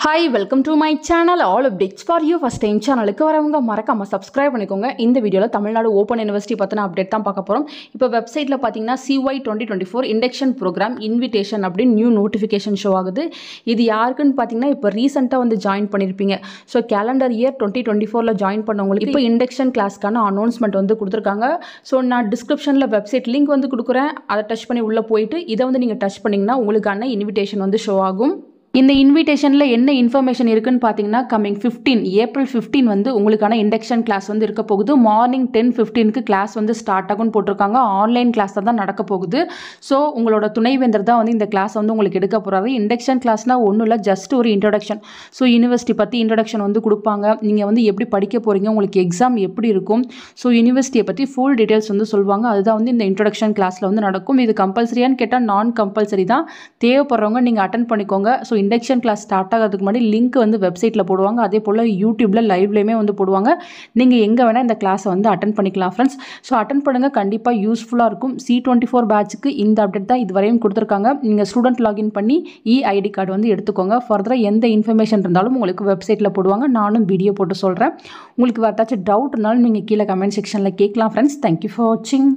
Hi, welcome to my channel. All updates for you. First time channel க்கு வரவங்க மறக்காம subscribe பண்ணிக்கோங்க. இந்த வீடியோல தமிழ்நாடு ஓபன் யுனிவர்சிட்டி பத்தின அப்டேட் தான் பார்க்க போறோம். இப்போ வெப்சைட்ல பாத்தீங்கன்னா CY 2024 இண்டக்ஷன் ப்ரோக்ராம் இன்விடேஷன் அப்படி நியூ நோட்டிஃபிகேஷன் ஷோ ஆகுது. இது யாருக்குன்னு பாத்தீங்கன்னா இப்போ ரீசன்ட்டா வந்து ஜாயின் பண்ணிருப்பீங்க. சோ கேலண்டர் இயர் 2024ல ஜாயின் பண்ணவங்களுக்கு இப்போ இண்டக்ஷன் கிளாஸ்க்கான அனௌன்ஸ்மென்ட் வந்து கொடுத்திருக்காங்க. சோ நான் டிஸ்கிரிப்ஷன்ல வெப்சைட் லிங்க் வந்து கொடுக்குறேன். அதை டச் பண்ணி உள்ள போயிட்டு இதை வந்து நீங்க டச் பண்ணீங்கன்னா உங்களுக்கான இன்விடேஷன் வந்து ஷோ ஆகும். இந்த இன்விடேஷன்ல என்ன இன்ஃபர்மேஷன் இருக்குன்னு பாத்தீங்கன்னா கமிங் 15 ஏப்ரல் 15 வந்து உங்களுக்கான இண்டக்ஷன் கிளாஸ் வந்து இருக்க போகுது. மார்னிங் 10:15க்கு கிளாஸ் வந்து ஸ்டார்ட் ஆகும்னு போட்டிருக்காங்க. ஆன்லைன் கிளாஸ் தான் நடக்க போகுது. ஸோ உங்களோட துணைவேந்தர் தான் வந்து இந்த கிளாஸ் வந்து உங்களுக்கு எடுக்க போறாரு. இண்டக்ஷன் கிளாஸ்னா ஒன்றும் இல்லை, ஜஸ்ட் ஒரு இன்ட்ரடக்ஷன். ஸோ யூனிவர்சிட்டி பற்றி இன்ட்ரடக்ஷன் வந்து கொடுப்பாங்க. நீங்கள் வந்து எப்படி படிக்க போறீங்க, உங்களுக்கு எக்ஸாம் எப்படி இருக்கும், ஸோ யூனிவர்சிட்டியை பற்றி ஃபுல் டீட்டெயில்ஸ் வந்து சொல்லுவாங்க. அதுதான் வந்து இந்த இன்ட்ரடக்ஷன் கிளாஸில் வந்து நடக்கும். இது கம்பல்சரியான்னு கேட்டால் நான் கம்பல்சரி தான். தேவைப்படுறவங்க நீங்கள் அட்டன் பண்ணிக்கோங்க. ஸோ இண்டக்ஷன் கிளாஸ் ஸ்டார்ட் ஆகிறதுக்கு முன்னாடி லிங்க் வந்து வெப்சைட்டில் போடுவாங்க. அதே போல் யூடியூப்ல லைவ்லேயுமே வந்து போடுவாங்க. நீங்கள் எங்கே வேணால் இந்த கிளாஸை வந்து அட்டன் பண்ணிக்கலாம் ஃப்ரெண்ட்ஸ். ஸோ அட்டன் பண்ணுங்கள், கண்டிப்பாக யூஸ்ஃபுல்லாக இருக்கும். C24 பேட்சுக்கு இந்த அப்டேட் தான் இதுவரையும் கொடுத்துருக்காங்க. நீங்கள் ஸ்டூடெண்ட் லாகின் பண்ணி EID கார்டு வந்து எடுத்துக்கோங்க. ஃபர்தராக எந்த இன்ஃபர்மேஷன் இருந்தாலும் உங்களுக்கு வெப்சைட்டில் போடுவாங்க. நானும் வீடியோ போட்டு சொல்கிறேன். உங்களுக்கு வேறு ஏதாச்சும் டவுட் இருந்தாலும் நீங்கள் கீழே கமெண்ட் செக்ஷனில் கேட்கலாம் ஃப்ரெண்ட்ஸ். தேங்க்யூ ஃபார் வாட்சிங்.